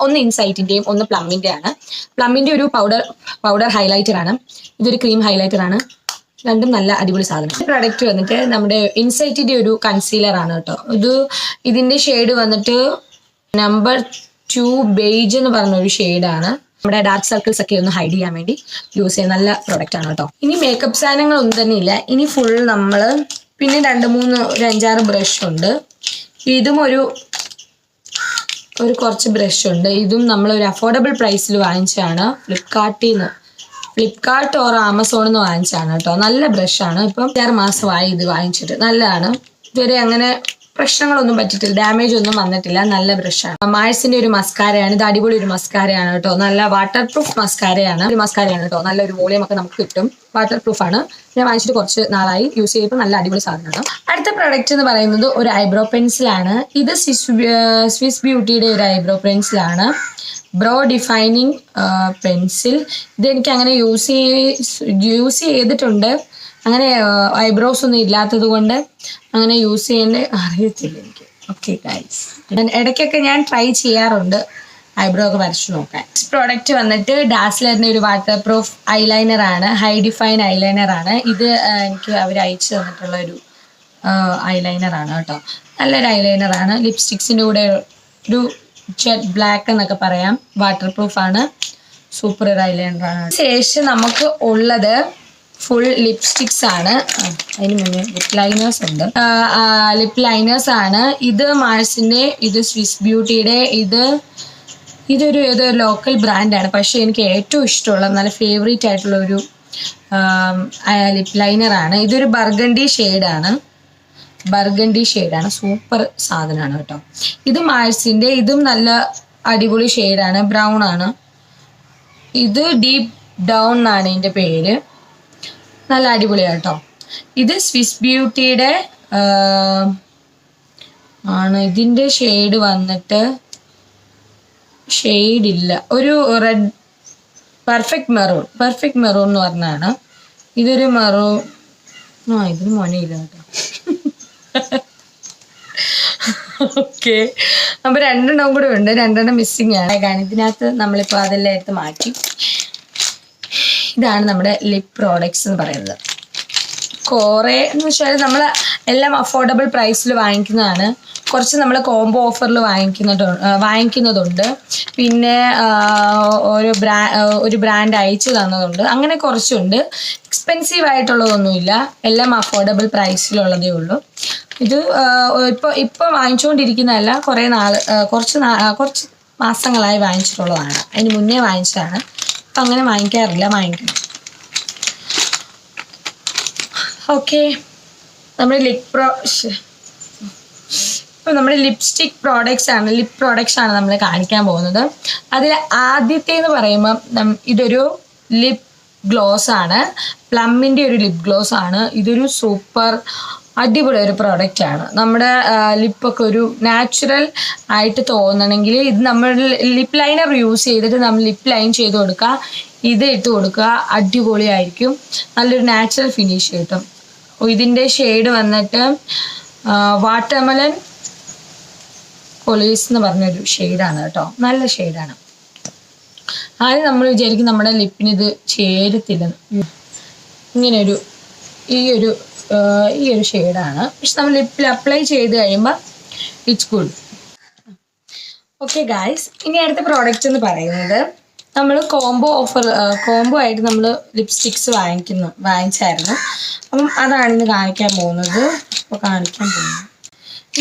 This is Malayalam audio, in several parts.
ഒന്ന് ഇൻസൈറ്റിന്റെയും ഒന്ന് പ്ലമ്മിന്റെ ആണ്. പ്ലമ്മിന്റെ ഒരു പൗഡർ ഹൈലൈറ്റർ ആണ്, ഇതൊരു ക്രീം ഹൈലൈറ്റർ ആണ്. രണ്ടും നല്ല അടിപൊളി സാധനം. പ്രൊഡക്റ്റ് വന്നിട്ട് നമ്മുടെ ഇൻസൈറ്റിന്റെ ഒരു കൺസീലർ ആണ് കേട്ടോ. ഇതിന്റെ ഷെയ്ഡ് വന്നിട്ട് നമ്പർ 2 ബേജ് എന്ന് പറഞ്ഞൊരു ഷെയ്ഡാണ്. നമ്മുടെ ഡാർക്ക് സർക്കിൾസ് ഒക്കെ ഒന്ന് ഹൈഡ് ചെയ്യാൻ വേണ്ടി യൂസ് ചെയ്യുന്ന നല്ല പ്രൊഡക്റ്റ് ആണ് കേട്ടോ. ഇനി മേക്കപ്പ് സാധനങ്ങളൊന്നും തന്നെ ഇല്ല. ഇനി ഫുൾ നമ്മള് പിന്നെ 5-6 ബ്രഷ് ഉണ്ട്. ഇതും ഒരു കുറച്ച് ബ്രഷ് ഉണ്ട്. ഇതും നമ്മൾ ഒരു അഫോർഡബിൾ പ്രൈസിൽ വാങ്ങിച്ചാണ്. ഫ്ലിപ്കാർട്ട് ഓർ ആമസോണിൽ നിന്ന് വാങ്ങിച്ചാണ് കേട്ടോ. നല്ല ബ്രഷാണ്. ഇപ്പം 6 മാസമായി ഇത് വാങ്ങിച്ചിട്ട്. നല്ലതാണ്. ഇതുവരെ അങ്ങനെ പ്രശ്നങ്ങളൊന്നും പറ്റിയിട്ടില്ല, ഡാമേജ് ഒന്നും വന്നിട്ടില്ല. നല്ല ബ്രഷാണ്. മാഴ്സിന്റെ ഒരു മസ്കാരയാണ്. ഇത് അടിപൊളി ഒരു മസ്കാരയാണ് കേട്ടോ. നല്ല വാട്ടർ പ്രൂഫ് മസ്കാരയാണ് കേട്ടോ. നല്ലൊരു വോളിയം ഒക്കെ നമുക്ക് കിട്ടും. വാട്ടർ പ്രൂഫ് ആണ്. ഞാൻ വാങ്ങിച്ചിട്ട് കുറച്ച് നാളായി, യൂസ് ചെയ്തപ്പോൾ നല്ല അടിപൊളി സാധനമാണ്. അടുത്ത പ്രൊഡക്റ്റ് എന്ന് പറയുന്നത് ഒരു ഐബ്രോ പെൻസിലാണ്. ഇത് സ്വിസ് ബ്യൂട്ടിയുടെ ഒരു ഐബ്രോ പെൻസിലാണ്. Brow defining pencil. ഇതെനിക്ക് അങ്ങനെ യൂസ് ചെയ്തിട്ടുണ്ട്. അങ്ങനെ ഐബ്രോസ് ഒന്നും ഇല്ലാത്തത് കൊണ്ട് അങ്ങനെ യൂസ് ചെയ്യേണ്ട അറിയത്തില്ല എനിക്ക്. ഓക്കെ ഗൈസ്, ഇടയ്ക്കൊക്കെ ഞാൻ ട്രൈ ചെയ്യാറുണ്ട് ഐബ്രോ ഒക്കെ വരച്ചു നോക്കാൻ. പ്രോഡക്റ്റ് വന്നിട്ട് ഡാസ്ലറിന്റെ ഒരു വാട്ടർ പ്രൂഫ് ഐലൈനർ ആണ്. ഹൈ ഡിഫൈൻ ഐലൈനർ ആണ്. ഇത് എനിക്ക് അവർ അയച്ചു തന്നിട്ടുള്ള ഒരു ഐലൈനർ ആണ് കേട്ടോ. നല്ലൊരു ഐലൈനർ ആണ്. ലിപ്സ്റ്റിക്സിന്റെ കൂടെ ഒരു ജെറ്റ് ബ്ലാക്ക് എന്നൊക്കെ പറയാം. വാട്ടർ പ്രൂഫ് ആണ്. സൂപ്പർ ഒരു ഐലൈനർ ആണ്. ശേഷം നമുക്ക് ഉള്ളത് ഫുൾ ലിപ്സ്റ്റിക്സ് ആണ്. അതിന് മുന്നേ ലിപ് ലൈനേഴ്സ് ഉണ്ട്. ലിപ് ലൈനേഴ്സ് ആണ്. ഇത് മാഴ്സിന്റെ, ഇത് സ്വിസ് ബ്യൂട്ടിയുടെ, ഇതൊരു ലോക്കൽ ബ്രാൻഡാണ്. പക്ഷെ എനിക്ക് ഏറ്റവും ഇഷ്ടമുള്ള നല്ല ഫേവറേറ്റ് ആയിട്ടുള്ള ഒരു ലിപ് ലൈനർ ആണ്. ഇതൊരു ബർഗണ്ടി ഷെയ്ഡാണ്. സൂപ്പർ സാധനമാണ് കേട്ടോ. ഇത് മാഴ്സിന്റെ, ഇതും നല്ല അടിപൊളി ഷെയ്ഡാണ്. ബ്രൗൺ ആണ്. ഇത് ഡീപ്പ് ഡൗൺ എന്നാണ് ഇതിന്റെ പേര്. നല്ല അടിപൊളിയാണ് കേട്ടോ. ഇത് സ്വിസ് ബ്യൂട്ടിയുടെ ആണ്. ഇതിന്റെ ഷെയ്ഡ് വന്നിട്ട് ഷെയ്ഡില്ല, ഒരു റെഡ് പെർഫെക്റ്റ് മെറൂൺ എന്ന് പറഞ്ഞാണ്. ഇതൊരു മെറൂൺ. ഇതിന് മൊനയില്ല കേട്ടോ. ഓക്കെ, അപ്പൊ 2 കൂടെ ഉണ്ട്. 2 മിസ്സിങ് ആണ്. ഇതിനകത്ത് നമ്മളിപ്പോൾ അതെല്ലാം എടുത്ത് മാറ്റി. ഇതാണ് നമ്മുടെ ലിപ് പ്രോഡക്ട്സ് എന്ന് പറയുന്നത്. കുറേ എന്ന് വെച്ചാൽ നമ്മൾ എല്ലാം അഫോർഡബിൾ പ്രൈസിൽ വാങ്ങിക്കുന്നതാണ്. കുറച്ച് നമ്മൾ കോംബോ ഓഫറിൽ വാങ്ങിക്കുന്നതുണ്ട്. പിന്നെ ഒരു ബ്രാൻഡ് അയച്ചു തന്നതുണ്ട്. അങ്ങനെ കുറച്ചുണ്ട്. എക്സ്പെൻസീവ് ആയിട്ടുള്ളതൊന്നുമില്ല. എല്ലാം അഫോർഡബിൾ പ്രൈസിലുള്ളതേ ഉള്ളൂ. ഇത് ഇപ്പോൾ വാങ്ങിച്ചുകൊണ്ടിരിക്കുന്നതല്ല, കുറച്ച് മാസങ്ങളായി വാങ്ങിച്ചിട്ടുള്ളതാണ്. അതിന് മുന്നേ വാങ്ങിച്ചതാണ്. അപ്പം അങ്ങനെ വാങ്ങിക്കണം. ഓക്കെ, നമ്മുടെ നമ്മുടെ ലിപ്സ്റ്റിക് പ്രോഡക്ട്സ് ആണ്. ലിപ് പ്രോഡക്ട്സ് ആണ് നമ്മൾ കാണിക്കാൻ പോകുന്നത്. അതിൽ ആദ്യത്തെ എന്ന് പറയുമ്പോൾ ഇതൊരു ലിപ് ഗ്ലോസ് ആണ്. പ്ലമ്മിൻ്റെ ഒരു ലിപ് ഗ്ലോസ് ആണ്. ഇതൊരു സൂപ്പർ അടിപൊളി ഒരു പ്രോഡക്റ്റ് ആണ്. നമ്മുടെ ലിപ്പൊക്കെ ഒരു നാച്ചുറൽ ആയിട്ട് തോന്നണമെങ്കിൽ ഇത് നമ്മൾ ലിപ് ലൈനർ യൂസ് ചെയ്തിട്ട് നമ്മൾ ലിപ് ലൈൻ ചെയ്ത് കൊടുക്കുക. ഇത് ഇട്ട് കൊടുക്കുക. അടിപൊളിയായിരിക്കും. നല്ലൊരു നാച്ചുറൽ ഫിനിഷ് കിട്ടും. ഇതിൻ്റെ ഷെയ്ഡ് വന്നിട്ട് വാട്ടർമെലൺ പോലീസ് എന്ന് പറഞ്ഞൊരു ഷെയ്ഡാണ് കേട്ടോ. നല്ല ഷെയ്ഡാണ്. ആദ്യം നമ്മൾ വിചാരിക്കും നമ്മുടെ ലിപ്പിന് ഇത് ചേരത്തില്ലെന്ന്. ഇങ്ങനെയൊരു ഈ ഒരു ഷെയ്ഡാണ്. പക്ഷെ നമ്മൾ ലിപ്പിൽ അപ്ലൈ ചെയ്ത് കഴിയുമ്പോൾ ഇറ്റ്സ് ഗുഡ്. ഓക്കെ ഗായ്സ്, ഇനി അടുത്ത പ്രോഡക്റ്റ് എന്ന് പറയുന്നത് നമ്മൾ കോംബോ ആയിട്ട് നമ്മൾ ലിപ്സ്റ്റിക്സ് വാങ്ങിച്ചായിരുന്നു. അപ്പം അതാണ് ഇന്ന് കാണിക്കാൻ പോകുന്നത്.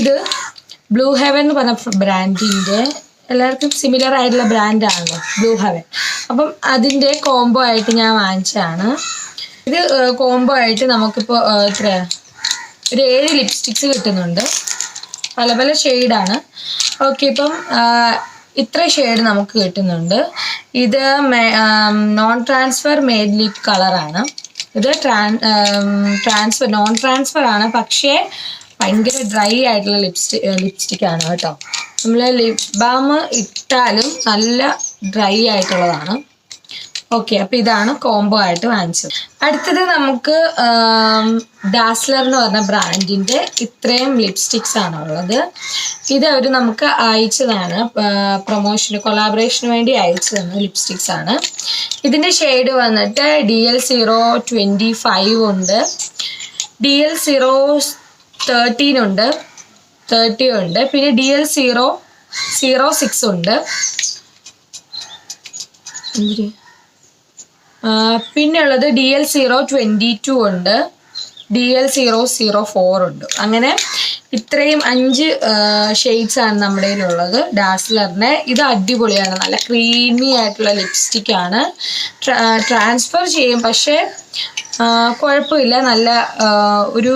ഇത് ബ്ലൂ ഹെവൻ എന്ന് പറഞ്ഞ ബ്രാൻഡിൻ്റെ എല്ലാവർക്കും സിമിലർ ആയിട്ടുള്ള ബ്രാൻഡാണല്ലോ ബ്ലൂ ഹെവൻ. അപ്പം അതിൻ്റെ കോംബോ ആയിട്ട് ഞാൻ വാങ്ങിച്ചതാണ്. ഇത് കോംബോ ആയിട്ട് നമുക്കിപ്പോൾ ഒരു 7 ലിപ്സ്റ്റിക്സ് കിട്ടുന്നുണ്ട്. പല ഷെയ്ഡാണ്. ഓക്കെ, ഇപ്പം ഇത്ര ഷെയ്ഡ് നമുക്ക് കിട്ടുന്നുണ്ട്. ഇത് നോൺ ട്രാൻസ്ഫർ മെയ്ഡ് ലിപ് കളറാണ്. ഇത് നോൺ ട്രാൻസ്ഫർ ആണ്. പക്ഷേ ഭയങ്കര ഡ്രൈ ആയിട്ടുള്ള ലിപ്സ്റ്റിക്കാണ് കേട്ടോ. നമ്മൾ ലിപ് ബാം ഇട്ടാലും നല്ല ഡ്രൈ ആയിട്ടുള്ളതാണ്. ഓക്കെ, അപ്പൊ ഇതാണ് കോംബോ ആയിട്ട് വാങ്ങിച്ചത്. അടുത്തത് നമുക്ക് ഡാസ്ലർ എന്ന് പറഞ്ഞ ബ്രാൻഡിന്റെ ഇത്രയും ലിപ്സ്റ്റിക്സ് ആണ് ഉള്ളത്. ഇത് അവർ നമുക്ക് അയച്ചതാണ്, പ്രൊമോഷന് കൊളാബറേഷന് വേണ്ടി അയച്ചു തന്ന ലിപ്സ്റ്റിക്സ് ആണ്. ഇതിന്റെ ഷെയ്ഡ് വന്നിട്ട് DL025 ഉണ്ട്, DL013 ഉണ്ട്, 30 ഉണ്ട്, പിന്നെ DL006 ഉണ്ട്, പിന്നെ ഉള്ളത് DL022 ഉണ്ട്, DL004 ഉണ്ട്. അങ്ങനെ ഇത്രയും 5 ഷെയ്ഡ്സ് ആണ് നമ്മുടെ കയ്യിലുള്ളത് ഡാസ്ലറിന്റെ. ഇത് അടിപൊളിയാണ്, നല്ല ക്രീമി ആയിട്ടുള്ള ലിപ്സ്റ്റിക് ആണ്. ട്രാൻസ്ഫർ ചെയ്യും, പക്ഷേ കുഴപ്പമില്ല. നല്ല ഒരു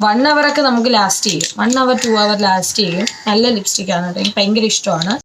1 hour ഒക്കെ നമുക്ക് ലാസ്റ്റ് ചെയ്യും, 1 hour 2 hour ലാസ്റ്റ് ചെയ്യും. നല്ല ലിപ്സ്റ്റിക് ആണ്, എനിക്ക് ഭയങ്കര ഇഷ്ടമാണ്.